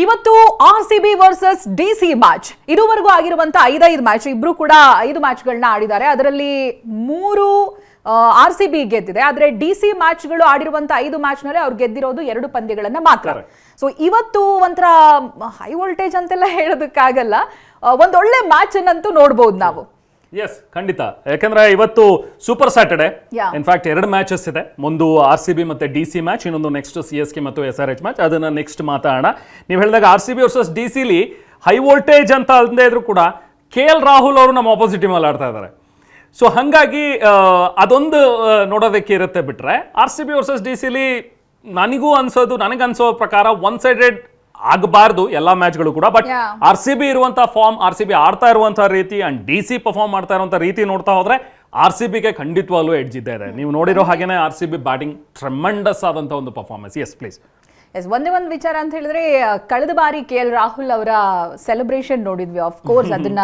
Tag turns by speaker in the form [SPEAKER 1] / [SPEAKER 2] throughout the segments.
[SPEAKER 1] ಇವತ್ತು RCB versus DC match. ಇದುವರೆಗೂ ಆಗಿರುವಂತ 5 ಮ್ಯಾಚ್, ಇಬ್ರು ಕೂಡ 5 ಮ್ಯಾಚ್ಗಳನ್ನ ಆಡಿದ್ದಾರೆ. ಅದರಲ್ಲಿ 3 RCB ಗೆದ್ದಿದೆ. ಆದ್ರೆ DC ಮ್ಯಾಚ್ಗಳು ಆಡಿರುವಂತ 5 ಮ್ಯಾಚ್ ನಲ್ಲಿ ಅವ್ರು ಗೆದ್ದಿರೋದು 2 ಪಂದ್ಯಗಳನ್ನ ಮಾತ್ರ. ಸೊ ಇವತ್ತು ಒಂಥರ ಹೈ ವೋಲ್ಟೇಜ್ ಅಂತೆಲ್ಲ ಹೇಳೋದಕ್ಕಾಗಲ್ಲ, ಒಂದೊಳ್ಳೆ ಮ್ಯಾಚ್ ಅನ್ನಂತೂ ನೋಡ್ಬೋದು ನಾವು.
[SPEAKER 2] ಎಸ್, ಖಂಡಿತ. ಯಾಕಂದ್ರೆ ಇವತ್ತು ಸೂಪರ್ ಸ್ಯಾಟರ್ಡೆ. ಇನ್ಫ್ಯಾಕ್ಟ್ 2 ಮ್ಯಾಚಸ್ ಇದೆ. ಒಂದು RCB ಮತ್ತೆ DC ಮ್ಯಾಚ್, ಇನ್ನೊಂದು ನೆಕ್ಸ್ಟ್ CSK ಮತ್ತು SRH ಮ್ಯಾಚ್. ಅದನ್ನ ನೆಕ್ಸ್ಟ್ ಮಾತಾಡೋಣ. ನೀವು ಹೇಳಿದಾಗ RCB ವರ್ಸಸ್ DC ಲಿ ಹೈ ವೋಲ್ಟೇಜ್ ಅಂತ ಅಲ್ಲದೆ ಇದ್ರು ಕೂಡ KL ರಾಹುಲ್ ಅವರು ನಮ್ಮ ಆಪೋಸಿಟ್ ಟೀಮ್ ಅಲ್ಲಿ ಆಡ್ತಾ ಇದ್ದಾರೆ. ಸೊ ಹಾಗಾಗಿ ಅದೊಂದು ನೋಡೋದಕ್ಕೆ ಇರುತ್ತೆ. ಬಿಟ್ರೆ RCB ವರ್ಸಸ್ DC ಲಿ ನನಗನ್ಸೋ ಪ್ರಕಾರ ಒನ್ ಸೈಡೆಡ್ ಆಗಬಾರ್ದು ಎಲ್ಲ ಮ್ಯಾಚ್ಗಳು ಕೂಡ. ಬಟ್ RCB ಇರುವಂತಹ ಫಾರ್ಮ್, RCB ಆಡ್ತಾ ಇರುವಂತಹ ರೀತಿ ಅಂಡ್ DC ಪರ್ಫಾರ್ಮ್ ಮಾಡ್ತಾ ಇರುವಂತಹ ರೀತಿ ನೋಡ್ತಾ ಹೋದ್ರೆ RCBಗೆ ಖಂಡಿತವಾಗ್ಲೂ ಎಡ್ಜ್ ಇದೆ. ನೀವು ನೋಡಿರೋ ಹಾಗೇನೆ RCB ಬ್ಯಾಟಿಂಗ್ ಟ್ರೆಮೆಂಡಸ್ ಆದಂತ ಒಂದು ಪರ್ಫಾರ್ಮೆನ್ಸ್. Yes please.
[SPEAKER 1] ಒಂದೇ ಒಂದು ವಿಚಾರ ಅಂತ ಹೇಳಿದ್ರೆ, ಕಳೆದ ಬಾರಿ KL ರಾಹುಲ್ ಅವರ ಸೆಲೆಬ್ರೇಷನ್ ನೋಡಿದ್ವಿ. ಆಫ್ ಕೋರ್ಸ್ ಅದನ್ನ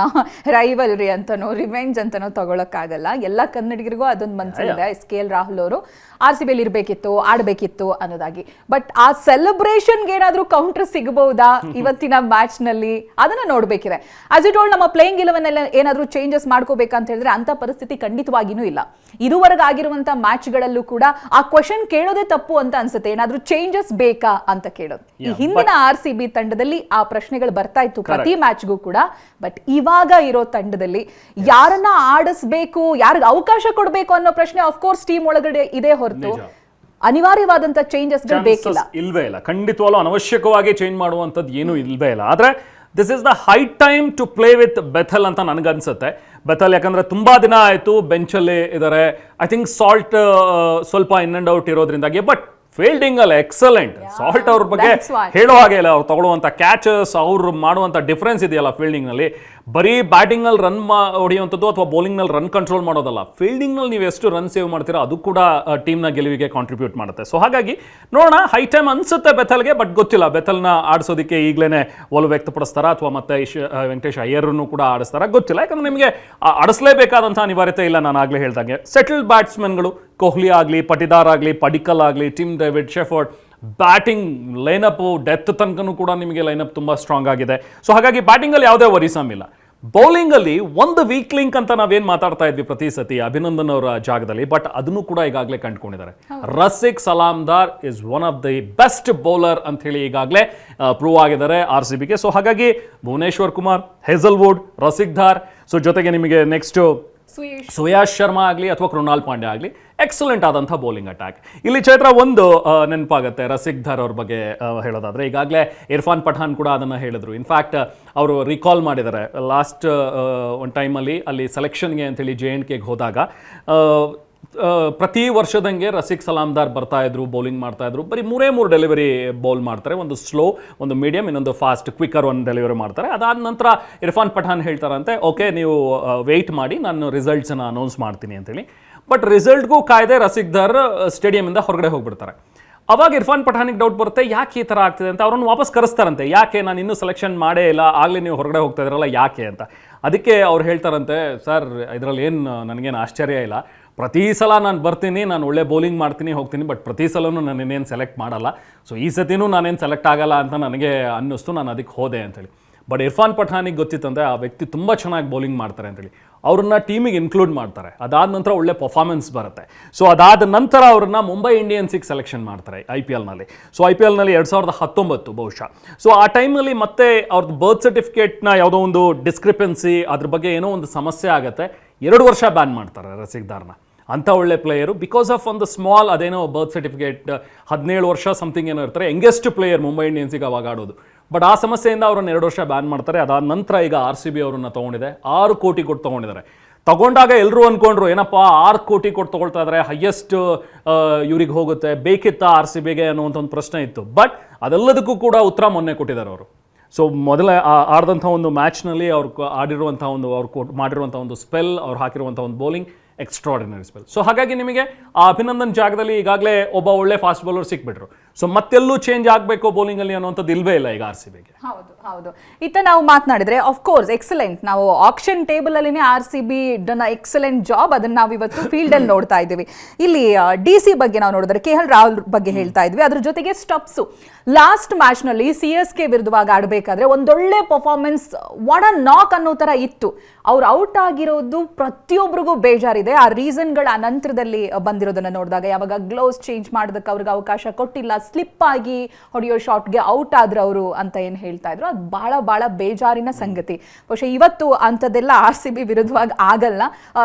[SPEAKER 1] ರೈವಲ್ರಿ ಅಂತನೋ ರಿವೆಂಜ್ ಅಂತನೋ ತಗೊಳಕ್ಕಾಗಲ್ಲ. ಎಲ್ಲ ಕನ್ನಡಿಗರಿಗೂ ಅದೊಂದು ಮನ್ಸಲ್ಲಿದೆ, KL ರಾಹುಲ್ ಅವರು RCB ಅಲ್ಲಿ ಇರ್ಬೇಕಿತ್ತು, ಆಡ್ಬೇಕಿತ್ತು ಅನ್ನೋದಾಗಿ. ಬಟ್ ಆ ಸೆಲೆಬ್ರೇಷನ್ಗೆ ಏನಾದ್ರೂ ಕೌಂಟರ್ ಸಿಗಬಹುದಾ ಇವತ್ತಿನ ಮ್ಯಾಚ್ ನಲ್ಲಿ, ಅದನ್ನ ನೋಡ್ಬೇಕಿದೆ. ಆಸ್ ಇಟ್ ಓಲ್ಡ್ ನಮ್ಮ ಪ್ಲೇಯಿಂಗ್ 11 ಎಲ್ಲ ಏನಾದ್ರೂ ಚೇಂಜಸ್ ಮಾಡ್ಕೋಬೇಕಂತ ಹೇಳಿದ್ರೆ ಅಂತ ಪರಿಸ್ಥಿತಿ ಖಂಡಿತವಾಗಿನೂ ಇಲ್ಲ. ಇದುವರೆಗೆ ಆಗಿರುವಂತ ಮ್ಯಾಚ್ ಗಳಲ್ಲೂ ಕೂಡ ಆ ಕ್ವೆಶನ್ ಕೇಳೋದೇ ತಪ್ಪು ಅಂತ ಅನ್ಸುತ್ತೆ. ಏನಾದ್ರೂ ಚೇಂಜಸ್ ಬೇಕಾ ಅಂತ ಕೇಳೋದು. ಈ ಹಿಂದಿನ RCB ತಂಡದಲ್ಲಿ ಆ ಪ್ರಶ್ನೆಗಳು ಬರ್ತಾ ಇತ್ತು ಪ್ರತಿ ಮ್ಯಾಚ್ಗೂ ಕೂಡ. ಬಟ್ ಇವಾಗ ಇರೋ ತಂಡದಲ್ಲಿ ಯಾರನ್ನ ಆಡಿಸ್ಬೇಕು, ಯಾರಿಗೆ ಅವಕಾಶ ಕೊಡಬೇಕು ಅನ್ನೋ ಪ್ರಶ್ನೆ ಆಫ್ ಕೋರ್ಸ್ ಟೀಮ್ ಒಳಗಡೆ ಇದೆ ಹೊರತು ಅನಿವಾರ್ಯವಾದಂತ ಚೇಂಜಸ್ ಬೇಕಿಲ್ಲ.
[SPEAKER 2] ಇಲ್ವೇ ಇಲ್ಲ. ಖಂಡಿತವಾಗ್ಲೂ ಅನವಶ್ಯಕವಾಗಿ ಚೇಂಜ್ ಮಾಡುವಂತದ್ದು ಏನು ಇಲ್ವೇ ಇಲ್ಲ. ಆದ್ರೆ this is the high time to play with Bethell ಅಂತ ನನಗನ್ಸುತ್ತೆ. ಬೆಥಲ್ ಯಾಕಂದ್ರೆ ತುಂಬಾ ದಿನ ಆಯ್ತು ಬೆಂಚಲ್ಲಿ ಇದಾರೆ. ಐ ಥಿಂಕ್ ಸಾಲ್ಟ್ ಸ್ವಲ್ಪ ಇನ್ ಅಂಡ್ ಔಟ್ ಇರೋದ್ರಿಂದಾಗಿ. ಬಟ್ ಫೀಲ್ಡಿಂಗ್ ಅಲ್ಲಿ ಎಕ್ಸಲೆಂಟ್. ಸಾಲ್ಟ್ ಅವ್ರ ಬಗ್ಗೆ ಹೇಳೋ ಹಾಗೆ ಇಲ್ಲ. ಅವ್ರು ತಗೊಳ್ಳುವಂತ ಕ್ಯಾಚಸ್, ಅವ್ರು ಮಾಡುವಂತ ಡಿಫರೆನ್ಸ್ ಇದೆಯಲ್ಲ ಫೀಲ್ಡಿಂಗ್ ನಲ್ಲಿ. ಬರೀ ಬ್ಯಾಟಿಂಗ್ ನಲ್ಲಿ ರನ್ ಹೊಡೆಯುವಂಥದ್ದು ಅಥವಾ ಬೌಲಿಂಗ್ ನಲ್ಲಿ ರನ್ ಕಂಟ್ರೋಲ್ ಮಾಡೋದಲ್ಲ, ಫೀಲ್ಡಿಂಗ್ ನಲ್ಲಿ ನೀವು ಎಷ್ಟು ರನ್ ಸೇವ್ ಮಾಡ್ತೀರಾ ಅದು ಕೂಡ ಟೀಮ್ ನ ಗೆಲುವಿಗೆ ಕಾಂಟ್ರಿಬ್ಯೂಟ್ ಮಾಡುತ್ತೆ. ಸೊ ಹಾಗಾಗಿ ನೋಡೋಣ, ಹೈ ಟೈಮ್ ಅನ್ಸುತ್ತೆ ಬೆಥಲ್ಗೆ. ಬಟ್ ಗೊತ್ತಿಲ್ಲ, ಬೆಥಲ್ನ ಆಡಿಸೋದಕ್ಕೆ ಈಗಲೇ ಒಲವು ವ್ಯಕ್ತಪಡಿಸ್ತಾರ ಅಥವಾ ಮತ್ತೆ ವೆಂಕಟೇಶ್ ಅಯ್ಯರ್ನು ಕೂಡ ಆಡಿಸ್ತಾರ, ಗೊತ್ತಿಲ್ಲ. ಯಾಕಂದ್ರೆ ನಿಮಗೆ ಆಡಿಸಲೇಬೇಕಾದಂಥ ಅನಿವಾರ್ಯತೆ ಇಲ್ಲ. ನಾನು ಆಗ್ಲೇ ಹೇಳ್ದಂಗೆ ಸೆಟಲ್ಡ್ ಬ್ಯಾಟ್ಸ್ಮನ್ಗಳು, ಕೊಹ್ಲಿ ಆಗಲಿ, ಪಟಿದಾರ್ ಆಗಲಿ, ಪಡಿಕಲ್ ಆಗಲಿ, Tim David, Shepherd, batting lineup death ತನಕನೂ ಕೂಡ ನಿಮಗೆ ಲೈನಪ್ ತುಂಬಾ ಸ್ಟ್ರಾಂಗ್ ಆಗಿದೆ. ಸೊ ಹಾಗಾಗಿ ಬ್ಯಾಟಿಂಗ್ ಅಲ್ಲಿ ಯಾವುದೇ ವರಿಸಮ್ ಇಲ್ಲ. ಬೌಲಿಂಗ್ ಅಲ್ಲಿ ಒಂದು ವೀಕ್ ಲಿಂಕ್ ಅಂತ ನಾವೇನ್ ಮಾತಾಡ್ತಾ ಇದ್ವಿ ಪ್ರತಿ ಸತಿ ಅಭಿನಂದನ್ ಅವರ ಜಾಗದಲ್ಲಿ, ಬಟ್ ಅದನ್ನು ಕೂಡ ಈಗಾಗಲೇ ಕಂಡುಕೊಂಡಿದ್ದಾರೆ. Rasik ಸಲಾಮ್ದಾರ್ is one of the best bowler ಅಂತ ಹೇಳಿ ಈಗಾಗಲೇ ಪ್ರೂವ್ ಆಗಿದ್ದಾರೆ RCBಗೆ. ಸೊ ಹಾಗಾಗಿ ಭುವನೇಶ್ವರ್ ಕುಮಾರ್, ಹೇಸಲ್ವುಡ್, ರಸಿಕ್ ಧಾರ್, ಸೊ ಜೊತೆಗೆ ನಿಮಗೆ ನೆಕ್ಸ್ಟ್ ಸುಯಾಶ್ ಶರ್ಮಾ ಆಗಲಿ ಅಥವಾ ಕೃಣಾಲ್ ಪಾಂಡ್ಯ ಆಗಲಿ, ಎಕ್ಸಲೆಂಟ್ ಆದಂಥ ಬೌಲಿಂಗ್ ಅಟ್ಯಾಕ್. ಇಲ್ಲಿ ಚೈತ್ರ ಒಂದು ನೆನಪಾಗುತ್ತೆ ರಸಿಕ್ ಧಾರ್ ಅವ್ರ ಬಗ್ಗೆ ಹೇಳೋದಾದ್ರೆ, ಈಗಾಗಲೇ ಇರ್ಫಾನ್ ಪಠಾನ್ ಕೂಡ ಅದನ್ನು ಹೇಳಿದ್ರು. ಇನ್ಫ್ಯಾಕ್ಟ್ ಅವರು ರಿಕಾಲ್ ಮಾಡಿದ್ದಾರೆ ಲಾಸ್ಟ್ ಒಂದು ಟೈಮಲ್ಲಿ ಅಲ್ಲಿ ಸೆಲೆಕ್ಷನ್ಗೆ ಅಂತೇಳಿ JNKಗೆ ಹೋದಾಗ ಪ್ರತಿ ವರ್ಷದಂಗೆ ರಸಿಕ್ ಸಲಾಮ್ದಾರ್ ಬರ್ತಾ ಇದ್ರು, ಬೌಲಿಂಗ್ ಮಾಡ್ತಾ ಇದ್ರು. ಬರೀ 3 ಡೆಲಿವರಿ ಬೌಲ್ ಮಾಡ್ತಾರೆ. ಒಂದು ಸ್ಲೋ, ಒಂದು ಮೀಡಿಯಂ, ಇನ್ನೊಂದು ಫಾಸ್ಟ್, ಕ್ವಿಕ್ಕರ್ ಒಂದು ಡೆಲಿವರಿ ಮಾಡ್ತಾರೆ. ಅದಾದ ನಂತರ ಇರ್ಫಾನ್ ಪಠಾನ್ ಹೇಳ್ತಾರಂತೆ, ಓಕೆ ನೀವು ವೆಯ್ಟ್ ಮಾಡಿ, ನಾನು ರಿಸಲ್ಟ್ಸನ್ನು ಅನೌನ್ಸ್ ಮಾಡ್ತೀನಿ ಅಂತೇಳಿ. ಬಟ್ ರಿಸಲ್ಟ್ಗೂ ಕಾಯ್ದೆ ರಸಿಕ್ ಧಾರ್ ಸ್ಟೇಡಿಯಮಿಂದ ಹೊರಗಡೆ ಹೋಗ್ಬಿಡ್ತಾರೆ. ಅವಾಗ ಇರ್ಫಾನ್ ಪಠಾನಿಗೆ ಡೌಟ್ ಬರುತ್ತೆ, ಯಾಕೆ ಈ ಥರ ಆಗ್ತಿದೆ ಅಂತ. ಅವ್ರನ್ನ ವಾಪಸ್ ಕರೆಸ್ತಾರಂತೆ. ಯಾಕೆ, ನಾನು ಇನ್ನೂ ಸೆಲೆಕ್ಷನ್ ಮಾಡೇ ಇಲ್ಲ, ಆಗಲೇ ನೀವು ಹೊರಗಡೆ ಹೋಗ್ತಾ ಇದ್ರಲ್ಲ, ಯಾಕೆ ಅಂತ. ಅದಕ್ಕೆ ಅವ್ರು ಹೇಳ್ತಾರಂತೆ, ಸರ್ ಇದರಲ್ಲಿ ಏನು ನನಗೇನು ಆಶ್ಚರ್ಯ ಇಲ್ಲ, ಪ್ರತಿ ಸಲ ನಾನು ಬರ್ತೀನಿ, ನಾನು ಒಳ್ಳೆ ಬೌಲಿಂಗ್ ಮಾಡ್ತೀನಿ, ಹೋಗ್ತೀನಿ, ಬಟ್ ಪ್ರತಿ ಸಲನೂ ನಾನು ಇನ್ನೇನು ಸೆಲೆಕ್ಟ್ ಮಾಡಲ್ಲ. ಸೊ ಈ ಸತಿನೂ ನಾನೇನು ಸೆಲೆಕ್ಟ್ ಆಗಲ್ಲ ಅಂತ ನನಗೆ ಅನ್ನಿಸ್ತು, ನಾನು ಅದಕ್ಕೆ ಹೋದೆ ಅಂತೇಳಿ. ಬಟ್ ಇರ್ಫಾನ್ ಪಠಾನಿಗೆ ಗೊತ್ತಿತ್ತಂದರೆ ಆ ವ್ಯಕ್ತಿ ತುಂಬ ಚೆನ್ನಾಗಿ ಬೌಲಿಂಗ್ ಮಾಡ್ತಾರೆ ಅಂತೇಳಿ ಅವ್ರನ್ನ ಟೀಮಿಗೆ ಇನ್ಕ್ಲೂಡ್ ಮಾಡ್ತಾರೆ. ಅದಾದ ನಂತರ ಒಳ್ಳೆ ಪರ್ಫಾರ್ಮೆನ್ಸ್ ಬರುತ್ತೆ. ಸೊ ಅದಾದ ನಂತರ ಅವ್ರನ್ನ ಮುಂಬೈ ಇಂಡಿಯನ್ಸಿಗೆ ಸೆಲೆಕ್ಷನ್ ಮಾಡ್ತಾರೆ IPLನಲ್ಲಿ. ಸೊ IPLನಲ್ಲಿ 2019 ಬಹುಶಃ. ಸೊ ಆ ಟೈಮ್ನಲ್ಲಿ ಮತ್ತೆ ಅವ್ರದ್ದು ಬರ್ತ್ ಸರ್ಟಿಫಿಕೇಟ್ನ ಯಾವುದೋ ಒಂದು ಡಿಸ್ಕ್ರಿಪೆನ್ಸಿ, ಅದ್ರ ಬಗ್ಗೆ ಏನೋ ಒಂದು ಸಮಸ್ಯೆ ಆಗುತ್ತೆ. 2 ವರ್ಷ ಬ್ಯಾನ್ ಮಾಡ್ತಾರೆ ರಸಿಕ್ ಧಾರ್ನ. ಅಂಥ ಒಳ್ಳೆ ಪ್ಲೇಯರು, ಬಿಕಾಸ್ ಆಫ್ ಒಂದು ಸ್ಮಾಲ್ ಅದೇನೋ ಬರ್ತ್ ಸರ್ಟಿಫಿಕೇಟ್ 17 ವರ್ಷ ಸಮಥಿಂಗ್ ಏನೋ ಇರ್ತಾರೆ. ಯಂಗೆಸ್ಟ್ ಪ್ಲೇಯರ್ ಮುಂಬೈ ಇಂಡಿಯನ್ಸಿಗೆ ಅವಾಗ ಆಡೋದು. ಬಟ್ ಆ ಸಮಸ್ಯೆಯಿಂದ ಅವ್ರನ್ನ 2 ವರ್ಷ ಬ್ಯಾನ್ ಮಾಡ್ತಾರೆ. ಅದಾದ ನಂತರ ಈಗ RCB ಅವ್ರನ್ನ ತೊಗೊಂಡಿದೆ, 6 ಕೋಟಿ ಕೊಟ್ಟು ತೊಗೊಂಡಿದ್ದಾರೆ. ತಗೊಂಡಾಗ ಎಲ್ಲರೂ ಅಂದ್ಕೊಂಡ್ರು, ಏನಪ್ಪ 6 ಕೋಟಿ ಕೊಟ್ಟು ತೊಗೊಳ್ತಾ ಇದ್ದಾರೆ, ಹೈಯೆಸ್ಟ್ ಇವ್ರಿಗೆ ಹೋಗುತ್ತೆ, ಬೇಕಿತ್ತ RCBಗೆ ಅನ್ನುವಂಥ ಒಂದು ಪ್ರಶ್ನೆ ಇತ್ತು. ಬಟ್ ಅದೆಲ್ಲದಕ್ಕೂ ಕೂಡ ಉತ್ತರ ಮೊನ್ನೆ ಕೊಟ್ಟಿದ್ದಾರೆ ಅವರು. ಸೊ ಮೊದಲ ಆಡಿದಂಥ ಒಂದು ಮ್ಯಾಚ್ನಲ್ಲಿ ಅವ್ರು ಆಡಿರುವಂಥ ಒಂದು, ಅವ್ರು ಮಾಡಿರುವಂಥ ಒಂದು ಸ್ಪೆಲ್, ಅವ್ರು ಹಾಕಿರುವಂಥ ಒಂದು ಬೌಲಿಂಗ್ ಎಕ್ಸ್ಟ್ರಾರ್ಡಿನರಿ ಸ್ಪೆಲ್. ಸೊ ಹಾಗಾಗಿ ನಿಮಗೆ ಆ ಅಭಿನಂದನ್ ಜಾಗದಲ್ಲಿ ಈಗಾಗಲೇ ಒಬ್ಬ ಒಳ್ಳೆ ಫಾಸ್ಟ್ ಬೌಲರ್ ಸಿಕ್ಬಿಟ್ರು. ಸೊ ಮತ್ತೆಲ್ಲೂ ಚೇಂಜ್ ಆಗಬೇಕು ಬೌಲಿಂಗ್ ಅಲ್ಲಿ ಅನ್ನೋಂಥದ್ದು ಇಲ್ವೇ ಇಲ್ಲ ಈಗ RCBಗೆ.
[SPEAKER 1] ಹೌದು ಇತ್ತ ನಾವು ಮಾತನಾಡಿದ್ರೆ ಆಫ್ ಕೋರ್ಸ್ ಎಕ್ಸಲೆಂಟ್, ನಾವು ಆಕ್ಷನ್ ಟೇಬಲ್ ಅಲ್ಲಿನೇ RCB ಡನ್ ಎಕ್ಸಲೆಂಟ್ ಜಾಬ್, ಅದನ್ನ ನಾವು ಇವತ್ತು ಫೀಲ್ಡ್ ಅಲ್ಲಿ ನೋಡ್ತಾ ಇದ್ದೀವಿ. ಇಲ್ಲಿ DC ಬಗ್ಗೆ ನಾವು ನೋಡಿದ್ರೆ KL ರಾಹುಲ್ ಬಗ್ಗೆ ಹೇಳ್ತಾ ಇದ್ವಿ, ಅದ್ರ ಜೊತೆಗೆ ಸ್ಟಬ್ಸ್ ಲಾಸ್ಟ್ ಮ್ಯಾಚ್ ನಲ್ಲಿ CSK ವಿರುದ್ಧವಾಗಿ ಆಡಬೇಕಾದ್ರೆ ಒಂದೊಳ್ಳೆ ಪರ್ಫಾರ್ಮೆನ್ಸ್, ವಾಟ್ ಅ ನಾಕ್ ಅನ್ನೋ ತರ ಇತ್ತು. ಅವ್ರು ಔಟ್ ಆಗಿರೋದು ಪ್ರತಿಯೊಬ್ಬರಿಗೂ ಬೇಜಾರಿದೆ. ಆ ರೀಸನ್ಗಳ ನಂತರದಲ್ಲಿ ಬಂದಿರೋದನ್ನ ನೋಡಿದಾಗ, ಯಾವಾಗ ಗ್ಲೌಸ್ ಚೇಂಜ್ ಮಾಡೋದಕ್ಕೆ ಅವ್ರಿಗೆ ಅವಕಾಶ ಕೊಟ್ಟಿಲ್ಲ, ಸ್ಲಿಪ್ ಆಗಿ ಹೊಡೆಯೋ ಶಾಟ್ಗೆ ಔಟ್ ಆದ್ರು ಅವರು ಅಂತ ಏನು ಹೇಳ್ತಾ ಇದ್ರು, ಅದು ಬಹಳ ಬಹಳ ಬೇಜಾರಿನ ಸಂಗತಿ. ಬಹುಶಃ ಇವತ್ತು ಅಂಥದ್ದೆಲ್ಲ RCB ವಿರುದ್ಧವಾಗಿ ಆಗಲ್ಲ,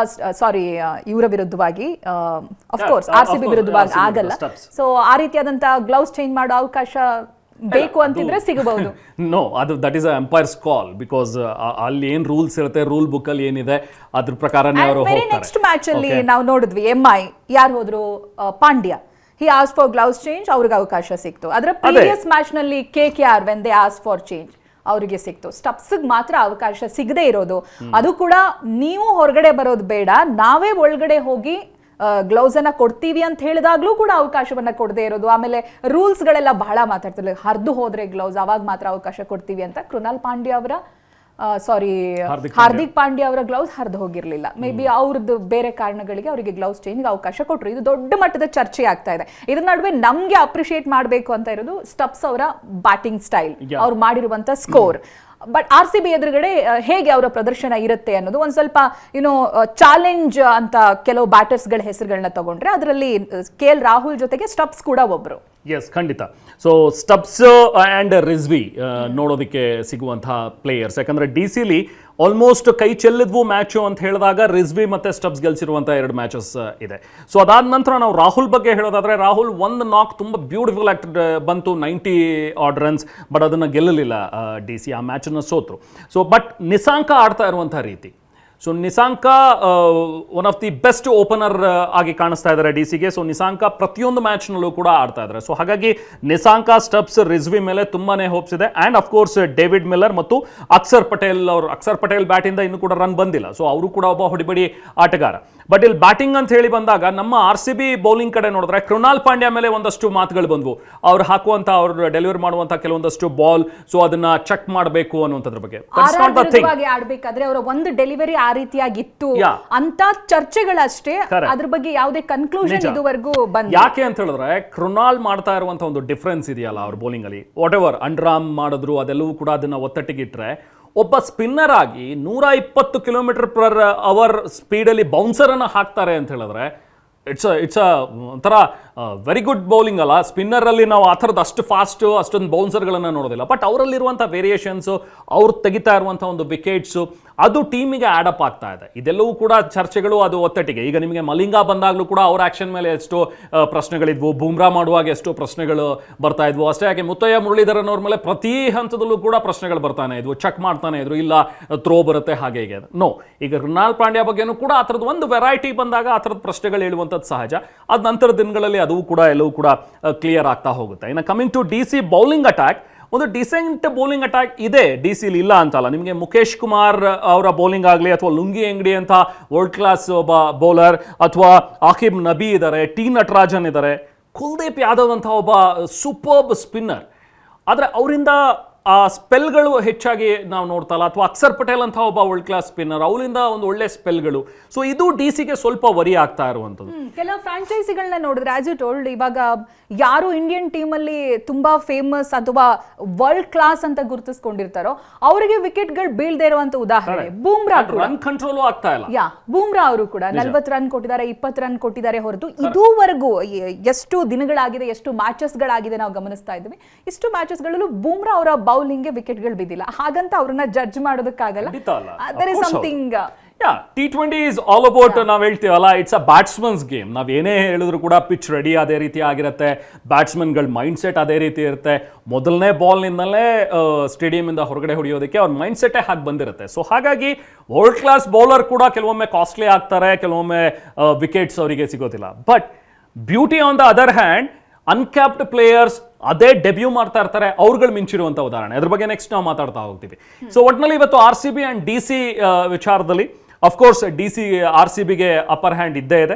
[SPEAKER 1] ಸಾರಿ ಇವರ ವಿರುದ್ಧವಾಗಿ ಅಫ್ಕೋರ್ಸ್ RCB ವಿರುದ್ಧವಾಗಿ ಆಗಲ್ಲ. ಸೊ ಆ ರೀತಿಯಾದಂಥ ಗ್ಲೌಸ್ ಚೇಂಜ್ ಮಾಡೋ ಅವಕಾಶ ಬೇಕು ಅಂತಿದ್ರೆ ಸಿಗಬಹುದು.
[SPEAKER 2] ನೋ, ಅದು that is empires call, because ಅಲ್ಲಿ ಏನ್ ರೂಲ್ಸ್ ಇರುತ್ತೆ, ರೂಲ್ ಬುಕ್ ಅಲ್ಲಿ ಏನಿದೆ ಅದ್ರ ಪ್ರಕಾರನೇ ಅವರು ಹೋಗ್ತಾರೆ.
[SPEAKER 1] ನೆಕ್ಸ್ಟ್ ಮ್ಯಾಚ್ ಅಲ್ಲಿ ನಾವು ನೋಡಿದ್ವಿ MI ಯಾರು ಹೋದ್ರು, ಪಾಂಡ್ಯ, ಹಿ ಆಸ್ ಫಾರ್ ಗ್ಲೌಸ್ ಚೇಂಜ್, ಅವ್ರಿಗೆ ಅವಕಾಶ ಸಿಕ್ತು. ಅದರ ಪ್ರೀವಿಯಸ್ ಮ್ಯಾಚ್ ನಲ್ಲಿ KKR when they as for change ಅವರಿಗೆ ಸಿಕ್ತು. ಸ್ಟಬ್ಸ್ಗೆ ಮಾತ್ರ ಅವಕಾಶ ಸಿಗದೆ ಇರೋದು, ಅದು ಕೂಡ ನೀವು ಹೊರಗಡೆ ಬರೋದು ಬೇಡ, ನಾವೇ ಒಳಗಡೆ ಹೋಗಿ ಗ್ಲೌಸ್ ಅನ್ನ ಕೊಡ್ತೀವಿ ಅಂತ ಹೇಳಿದಾಗ್ಲೂ ಕೂಡ ಅವಕಾಶವನ್ನ ಕೊಡದೇ ಇರೋದು. ಆಮೇಲೆ ರೂಲ್ಸ್ ಗಳೆಲ್ಲ ಬಹಳ ಮಾತಾಡ್ತಿರ್ಲಿಲ್ಲ, ಹರಿದು ಹೋದ್ರೆ ಗ್ಲೌಸ್ ಅವಾಗ ಮಾತ್ರ ಅವಕಾಶ ಕೊಡ್ತೀವಿ ಅಂತ. ಕೃಣಾಲ್ ಪಾಂಡ್ಯ ಅವರ ಹಾರ್ದಿಕ್ ಪಾಂಡ್ಯ ಅವರ ಗ್ಲೌಸ್ ಹರಿದು ಹೋಗಿರ್ಲಿಲ್ಲ, ಮೇ ಬಿ ಅವ್ರದ್ದು ಬೇರೆ ಕಾರಣಗಳಿಗೆ ಅವರಿಗೆ ಗ್ಲೌಸ್ ಚೇಂಜ್ ಅವಕಾಶ ಕೊಟ್ಟರು. ಇದು ದೊಡ್ಡ ಮಟ್ಟದ ಚರ್ಚೆ ಆಗ್ತಾ ಇದೆ. ಇದ್ರ ನಡುವೆ ನಮ್ಗೆ ಅಪ್ರಿಶಿಯೇಟ್ ಮಾಡಬೇಕು ಅಂತ ಇರೋದು ಸ್ಟಬ್ಸ್ ಅವರ ಬ್ಯಾಟಿಂಗ್ ಸ್ಟೈಲ್, ಅವ್ರು ಮಾಡಿರುವಂತ ಸ್ಕೋರ್. ಬಟ್ RCB ಎದುರುಗಡೆ ಹೇಗೆ ಅವರ ಪ್ರದರ್ಶನ ಇರುತ್ತೆ ಅನ್ನೋದು ಒಂದು ಸ್ವಲ್ಪ ಚಾಲೆಂಜ್ ಅಂತ ಕೆಲವು ಬ್ಯಾಟರ್ಸ್ಗಳ ಹೆಸರುಗಳನ್ನ ತಗೊಂಡ್ರೆ ಅದರಲ್ಲಿ KL ರಾಹುಲ್ ಜೊತೆಗೆ ಸ್ಟಬ್ಸ್ ಕೂಡ ಒಬ್ರು.
[SPEAKER 2] ಎಸ್, ಖಂಡಿತ. ಸೊ ಸ್ಟಬ್ಸ್ ಆ್ಯಂಡ್ ರಿಜ್ವಿ ನೋಡೋದಕ್ಕೆ ಸಿಗುವಂತಹ ಪ್ಲೇಯರ್ಸ್, ಯಾಕಂದ್ರೆ DC-ಲಿ ಆಲ್ಮೋಸ್ಟ್ ಕೈ ಚೆಲ್ಲಿದ್ವು ಮ್ಯಾಚು ಅಂತ ಹೇಳಿದಾಗ ರಿಜ್ವಿ ಮತ್ತೆ ಸ್ಟಬ್ಸ್ ಗೆಲ್ಸಿರುವಂಥ 2 ಮ್ಯಾಚಸ್ ಇದೆ. ಸೊ ಅದಾದ ನಂತರ ನಾವು ರಾಹುಲ್ ಬಗ್ಗೆ ಹೇಳೋದಾದ್ರೆ, ರಾಹುಲ್ ಒಂದು ನಾಕ್ ತುಂಬ ಬ್ಯೂಟಿಫುಲ್ ಆಗಿ ಬಂತು, 90 ಆಡ್ ರನ್ಸ್, ಬಟ್ ಅದನ್ನು ಗೆಲ್ಲಲಿಲ್ಲ DC, ಆ ಮ್ಯಾಚನ್ನು ಸೋತರು. ಸೊ ಬಟ್ ನಿಸಾಂಕ ಆಡ್ತಾ ಇರುವಂಥ ರೀತಿ, so Nissanka one of the best opener ಆಗಿ ಕಾಣಿಸ್ತಾ ಇದ್ದಾರೆ DC-ಗೆ. ಸೊ ನಿಸಾಂಕ ಪ್ರತಿಯೊಂದು ಮ್ಯಾಚ್ನಲ್ಲೂ ಕೂಡ ಆಡ್ತಾ ಇದ್ದಾರೆ. ಸೊ ಹಾಗಾಗಿ ನಿಸಾಂಕ, ಸ್ಟಬ್ಸ್, ರಿಜ್ವಿ ಮೇಲೆ ತುಂಬಾನೇ ಹೋಪ್ಸ್ ಇದೆ. ಆ್ಯಂಡ್ ಅಫ್ಕೋರ್ಸ್ ಡೇವಿಡ್ ಮಿಲ್ಲರ್ ಮತ್ತು ಅಕ್ಷರ್ ಪಟೇಲ್ ಬ್ಯಾಟಿಂದ ಇನ್ನೂ ಕೂಡ ರನ್ ಬಂದಿಲ್ಲ. ಸೊ ಅವರು ಕೂಡ ಒಬ್ಬ ಹೊಡಿಬಡಿ ಆಟಗಾರ. ಬಟ್ ಇಲ್ಲಿ ಬ್ಯಾಟಿಂಗ್ ಅಂತ ಹೇಳಿ ಬಂದಾಗ ನಮ್ಮ RCB ಬೌಲಿಂಗ್ ಕಡೆ ನೋಡಿದ್ರೆ ಕೃಣಾಲ್ ಪಾಂಡ್ಯ ಮೇಲೆ ಒಂದಷ್ಟು ಮಾತುಗಳು ಬಂದವು. ಅವ್ರು ಹಾಕುವಂತ, ಅವ್ರು ಡೆಲಿವರಿ ಮಾಡುವಂತ ಕೆಲವೊಂದಷ್ಟು ಬಾಲ್, ಸೊ ಅದನ್ನ ಚೆಕ್ ಮಾಡಬೇಕು ಅನ್ನುವಂಥದ್ರ ಬಗ್ಗೆ
[SPEAKER 1] ಆಡ್ಬೇಕಾದ್ರೆ ಅವರ ಒಂದು ಡೆಲಿವರಿ ಆ ರೀತಿಯಾಗಿತ್ತು ಅಂತ ಚರ್ಚೆಗಳಷ್ಟೇ, ಅದ್ರ ಬಗ್ಗೆ ಯಾವುದೇ ಕನ್ಕ್ಲೂಷನ್ ಇದುವರೆಗೂ ಬಂದಿಲ್ಲ.
[SPEAKER 2] ಯಾಕೆ ಅಂತ ಹೇಳಿದ್ರೆ ಕೃಣಾಲ್ ಮಾಡ್ತಾ ಇರುವಂತ ಒಂದು ಡಿಫರೆನ್ಸ್ ಇದೆಯಲ್ಲ ಅವ್ರ ಬೌಲಿಂಗ್ ಅಲ್ಲಿ, ವಾಟ್ ಎವರ್ ಅಂಡ್ರಾಮ್ ಮಾಡಿದ್ರು ಅದೆಲ್ಲವೂ ಕೂಡ ಅದನ್ನ ಒತ್ತಟ್ಟಿಗಿಟ್ರೆ, ಒಬ್ಬ ಸ್ಪಿನ್ನರ್ ಆಗಿ 120 km/h ಸ್ಪೀಡಲ್ಲಿ ಬೌನ್ಸರನ್ನು ಹಾಕ್ತಾರೆ ಅಂತ ಹೇಳಿದ್ರೆ ಇಟ್ಸ್ ಒಂಥರ ವೆರಿ ಗುಡ್ ಬೌಲಿಂಗ್ ಅಲ್ಲ. ಸ್ಪಿನ್ನರಲ್ಲಿ ನಾವು ಆ ಥರದ್ದು ಅಷ್ಟು ಫಾಸ್ಟು ಅಷ್ಟೊಂದು ಬೌನ್ಸರ್ಗಳನ್ನು ನೋಡೋದಿಲ್ಲ. ಬಟ್ ಅವರಲ್ಲಿರುವಂಥ ವೇರಿಯೇಷನ್ಸು, ಅವ್ರು ತೆಗಿತಾ ಇರುವಂಥ ಒಂದು ವಿಕೆಟ್ಸು, ಅದು ಟೀಮಿಗೆ ಆ್ಯಡಪ್ ಆಗ್ತಾ ಇದೆ. ಇದೆಲ್ಲವೂ ಕೂಡ ಚರ್ಚೆಗಳು, ಅದು ಒತ್ತಟ್ಟಿಗೆ. ಈಗ ನಿಮಗೆ ಮಲಿಂಗ ಬಂದಾಗಲೂ ಕೂಡ ಅವ್ರ ಆ್ಯಕ್ಷನ್ ಮೇಲೆ ಎಷ್ಟೋ ಪ್ರಶ್ನೆಗಳಿದ್ವು, ಬೂಮ್ರಾ ಮಾಡುವಾಗ ಎಷ್ಟೋ ಪ್ರಶ್ನೆಗಳು ಬರ್ತಾ ಇದ್ವು. ಅಷ್ಟೇ ಯಾಕೆ ಮುತ್ತಯ್ಯ ಮುರಳೀಧರನ್ ಅವ್ರ ಮೇಲೆ ಪ್ರತಿ ಹಂತದಲ್ಲೂ ಕೂಡ ಪ್ರಶ್ನೆಗಳು ಬರ್ತಾನೆ ಇದ್ವು, ಚೆಕ್ ಮಾಡ್ತಾನೆ ಇದ್ರು, ಇಲ್ಲ ಥ್ರೋ ಬರುತ್ತೆ ಹಾಗೆ ಹೀಗೆ. ನೋ, ಈಗ ಕೃಣಾಲ್ ಪಾಂಡ್ಯ ಬಗ್ಗೆನೂ ಕೂಡ ಆ ಥರದ್ದು ಒಂದು ವೆರೈಟಿ ಬಂದಾಗ ಆ ಥರದ ಪ್ರಶ್ನೆಗಳು ಹೇಳುವಂಥದ್ದು ಸಹಜ. ಅದ ನಂತರ ದಿನಗಳಲ್ಲಿ ಅದೂ ಕೂಡ ಎಲ್ಲವೂ ಕೂಡ ಕ್ಲಿಯರ್ ಆಗ್ತಾ ಹೋಗುತ್ತೆ. ಇನ್ನು coming to DC bowling attack, ಒಂದು ಡಿಸೆಂಟ್ ಬೌಲಿಂಗ್ ಅಟ್ಯಾಕ್ ಇದೆ DC-ಲಿ, ಇಲ್ಲ ಅಂತಲ್ಲ. ನಿಮಗೆ ಮುಖೇಶ್ ಕುಮಾರ್ ಅವರ ಬೌಲಿಂಗ್ ಆಗಲಿ, ಅಥವಾ ಲುಂಗಿ ಅಂಗಡಿ ಅಂತ ವರ್ಲ್ಡ್ ಕ್ಲಾಸ್ ಒಬ್ಬ ಬೌಲರ್, ಅಥವಾ ಆಕಿಬ್ ನಬಿ ಇದ್ದಾರೆ, T ನಟರಾಜನ್ ಇದ್ದಾರೆ, ಕುಲ್ದೀಪ್ ಯಾದವ್ ಅಂತ ಒಬ್ಬ ಸೂಪರ್ಬ್ ಸ್ಪಿನ್ನರ್. ಆದರೆ ಅವರಿಂದ ಆ ಸ್ಪೆಲ್ಗಳು ಹೆಚ್ಚಾಗಿ ನಾವು ನೋಡ್ತಲ್ಲ, ಅಥವಾ ಅಕ್ಷರ್ ಪಟೇಲ್ ಅಂತ ಒಬ್ಬ ವರ್ಲ್ಡ್ ಕ್ಲಾಸ್ ಸ್ಪಿನ್ನರ್, ಅವರಿಂದ ಒಂದು ಒಳ್ಳೆ ಸ್ಪೆಲ್ಗಳು. ಸೊ ಇದು DC-ಗೆ ಸ್ವಲ್ಪ ವರಿ ಆಗ್ತಾ ಇರುವಂಥದ್ದು.
[SPEAKER 1] ಕೆಲವು ಫ್ರಾಂಚೈಸಿಗಳನ್ನ ನೋಡಿದ್ರೆ, ಆಸ್ ಯು ಟೋಲ್ಡ್, ಇವಾಗ ಯಾರು ಇಂಡಿಯನ್ ಟೀಮಲ್ಲಿ ತುಂಬಾ ಫೇಮಸ್ ಅಥವಾ ವರ್ಲ್ಡ್ ಕ್ಲಾಸ್ ಅಂತ ಗುರುತಿಸ್ಕೊಂಡಿರ್ತಾರೋ ಅವರಿಗೆ ವಿಕೆಟ್ಗಳು ಬೀಳದೇ ಇರುವಂತ ಉದಾಹರಣೆ ಬೂಮ್ರಾ.
[SPEAKER 2] ರನ್ ಕಂಟ್ರೋಲ್ ಆಗ್ತಾ ಇಲ್ಲ.
[SPEAKER 1] ಬೂಮ್ರಾ ಅವರು ಕೂಡ 40 ರನ್ ಕೊಟ್ಟಿದ್ದಾರೆ, 20 ರನ್ ಕೊಟ್ಟಿದ್ದಾರೆ ಹೊರತು ಇದುವರೆಗೂ ಎಷ್ಟು ದಿನಗಳಾಗಿದೆ, ಎಷ್ಟು ಮ್ಯಾಚಸ್ಗಳಾಗಿದೆ ನಾವು ಗಮನಿಸ್ತಾ ಇದ್ವಿ, ಇಷ್ಟು ಮ್ಯಾಚಸ್ಗಳಲ್ಲೂ ಬೂಮ್ರಾ ಅವರ ಬೌಲಿಂಗ್ಗೆ ವಿಕೆಟ್ಗಳು ಬಿದ್ದಿಲ್ಲ. ಹಾಗಂತ ಅವ್ರನ್ನ ಜಡ್ಜ್ ಮಾಡೋದಕ್ಕಾಗಲ್ಲ. There is something.
[SPEAKER 2] T20 is all about, ನಾವು ಹೇಳ್ತೀವಲ್ಲ, ಇಟ್ಸ್ ಅ ಬ್ಯಾಟ್ಸ್ಮನ್ಸ್ ಗೇಮ್. ನಾವೇನೇ ಹೇಳಿದ್ರು ಕೂಡ ಪಿಚ್ ರೆಡಿ ಅದೇ ರೀತಿ ಆಗಿರುತ್ತೆ, ಬ್ಯಾಟ್ಸ್ಮನ್ಗಳ ಮೈಂಡ್ ಸೆಟ್ ಅದೇ ರೀತಿ ಇರುತ್ತೆ. ಮೊದಲನೇ ಬಾಲ್ನಿಂದಲೇ ಸ್ಟೇಡಿಯಮಿಂದ ಹೊರಗಡೆ ಹೊಡೆಯೋದಕ್ಕೆ ಅವ್ರ ಮೈಂಡ್ ಸೆಟ್ಟೇ ಹಾಗೆ ಬಂದಿರುತ್ತೆ. ಸೊ ಹಾಗಾಗಿ ವರ್ಲ್ಡ್ ಕ್ಲಾಸ್ ಬೌಲರ್ ಕೂಡ ಕೆಲವೊಮ್ಮೆ ಕಾಸ್ಟ್ಲಿ ಆಗ್ತಾರೆ, ಕೆಲವೊಮ್ಮೆ ವಿಕೆಟ್ಸ್ ಅವರಿಗೆ ಸಿಗೋದಿಲ್ಲ. But beauty on the other hand, uncapped players ಅದೇ ಡೆಬ್ಯೂ ಮಾಡ್ತಾ ಇರ್ತಾರೆ, ಅವ್ರುಗಳು ಮಿಂಚಿರುವಂಥ ಉದಾಹರಣೆ. ಅದ್ರ ಬಗ್ಗೆ ನೆಕ್ಸ್ಟ್ ನಾವು ಮಾತಾಡ್ತಾ ಹೋಗ್ತೀವಿ. ಸೊ ಒಟ್ಟಿನಲ್ಲಿ ಇವತ್ತು RCB ಆ್ಯಂಡ್ DC ವಿಚಾರದಲ್ಲಿ ಅಫ್ಕೋರ್ಸ್ DC RCBಗೆ ಅಪ್ಪರ್ ಹ್ಯಾಂಡ್ ಇದ್ದೇ ಇದೆ.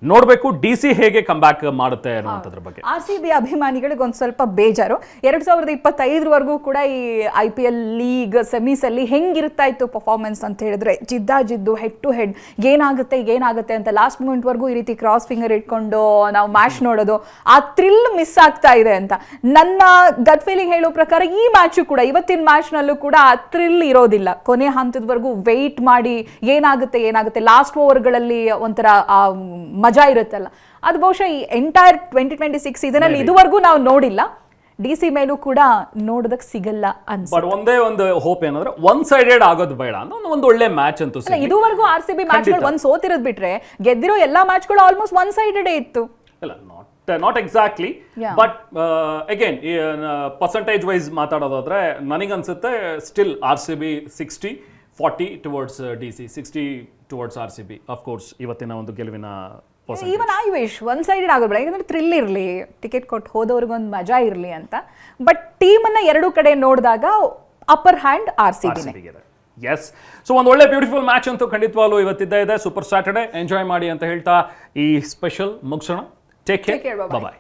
[SPEAKER 2] ನೋಡಬೇಕು ಡಿ ಸಿ ಹೇಗೆ ಕಮ್ ಬ್ಯಾಕ್ ಮಾಡುತ್ತೆ ಅನ್ನುವಂಥದ್ರ ಬಗ್ಗೆ.
[SPEAKER 1] RCB ಅಭಿಮಾನಿಗಳಿಗೆ ಒಂದು ಸ್ವಲ್ಪ ಬೇಜಾರು. 2025 ಕೂಡ ಈ IPL ಲೀಗ್ ಸೆಮೀಸ್ ಅಲ್ಲಿ ಹೆಂಗಿರ್ತಾ ಇತ್ತು ಪರ್ಫಾರ್ಮೆನ್ಸ್ ಅಂತ ಹೇಳಿದ್ರೆ ಜಿದ್ದು ಹೆಡ್ ಟು ಹೆಡ್ ಏನಾಗುತ್ತೆ ಅಂತ ಲಾಸ್ಟ್ ಮೂಮೆಂಟ್ ವರ್ಗೂ ಈ ರೀತಿ ಕ್ರಾಸ್ ಫಿಂಗರ್ ಇಟ್ಕೊಂಡು ನಾವು ಮ್ಯಾಚ್ ನೋಡೋದು, ಆ ಥ್ರಿಲ್ ಮಿಸ್ ಆಗ್ತಾ ಇದೆ ಅಂತ ನನ್ನ ಗಟ್ ಫೀಲಿಂಗ್ ಹೇಳೋ ಪ್ರಕಾರ ಈ ಮ್ಯಾಚು ಕೂಡ, ಇವತ್ತಿನ ಮ್ಯಾಚ್ ನಲ್ಲೂ ಕೂಡ ಆ ಥ್ರಿಲ್ ಇರೋದಿಲ್ಲ. ಕೊನೆ ಹಂತದವರೆಗೂ ವೆಯ್ಟ್ ಮಾಡಿ ಏನಾಗುತ್ತೆ ಲಾಸ್ಟ್ ಓವರ್ಗಳಲ್ಲಿ ಒಂಥರ ಮಜಾ ಇರುತ್ತಲ್ಲ, ಅದು ಬಹುಶಃ ಈ ಎಂಟೈರ್ 2026 ಸೀಸನ್ ಅಲ್ಲಿ ಇದುವರೆಗೂ ನಾವು ನೋಡಿಲ್ಲ. DC ಮೇಲೂ ಕೂಡ ನೋಡೋದಕ್ಕೆ ಸಿಗಲ್ಲ ಅನ್ಸುತ್ತೆ.
[SPEAKER 2] ಬಟ್ ಒಂದೇ ಒಂದು ಹೋಪ್ ಏನಂದ್ರೆ ಒನ್ ಸೈಡೆಡ್ ಆಗೋದು ಬೇಡ ಅನ್ನೋ ಒಂದು ಒಳ್ಳೆ ಮ್ಯಾಚ್ ಅಂತೂ ಸಿಗಲಿ.
[SPEAKER 1] ಇದುವರೆಗೂ RCB ಮ್ಯಾಚ್ಗಳು ಒಂದು ಸೋತಿರೋದು ಬಿಟ್ರೆ ಗೆದ್ದಿರೋ ಎಲ್ಲಾ ಮ್ಯಾಚ್ಗಳು ಆಲ್ಮೋಸ್ಟ್ ಒನ್ ಸೈಡೆಡ್ ಇತ್ತು.
[SPEAKER 2] ಇಲ್ಲ, not exactly, but again percentage wise ಮಾತಾಡೋದಾದ್ರೆ ನನಗನ್ಸುತ್ತೆ still RCB 60-40 towards DC, 60 towards RCB. Of course ಇವತ್ತಿನ ಒಂದು ಗೆಲುವಿನ
[SPEAKER 1] even I wish one sided ಆಗೋದು, ಯಾಕಂದ್ರೆ ಥ್ರಿಲ್ ಇರಲಿ, ಟಿಕೆಟ್ ಕೊಟ್ಟು ಹೋದವ್ರಿಗೊಂದು ಮಜಾ ಇರಲಿ ಅಂತ. ಬಟ್ ಟೀಮನ್ನ ಎರಡೂ ಕಡೆ ನೋಡಿದಾಗ upper hand RCB.
[SPEAKER 2] Yes, so ಒಂದು ಒಳ್ಳೆ ಬ್ಯೂಟಿಫುಲ್ ಮ್ಯಾಚ್ ಅಂತೂ ಖಂಡಿತವಾಗ್ಲೂ ಇವತ್ತಿದ್ದ ಇದೆ. ಸೂಪರ್ ಸ್ಯಾಟರ್ಡೆ ಎಂಜಾಯ್ ಮಾಡಿ ಅಂತ ಹೇಳ್ತಾ ಈ ಸ್ಪೆಷಲ್ ಮುಗಿಸೋಣ. ಟೇಕ್ ಕೇರ್, ಬಾಯ್.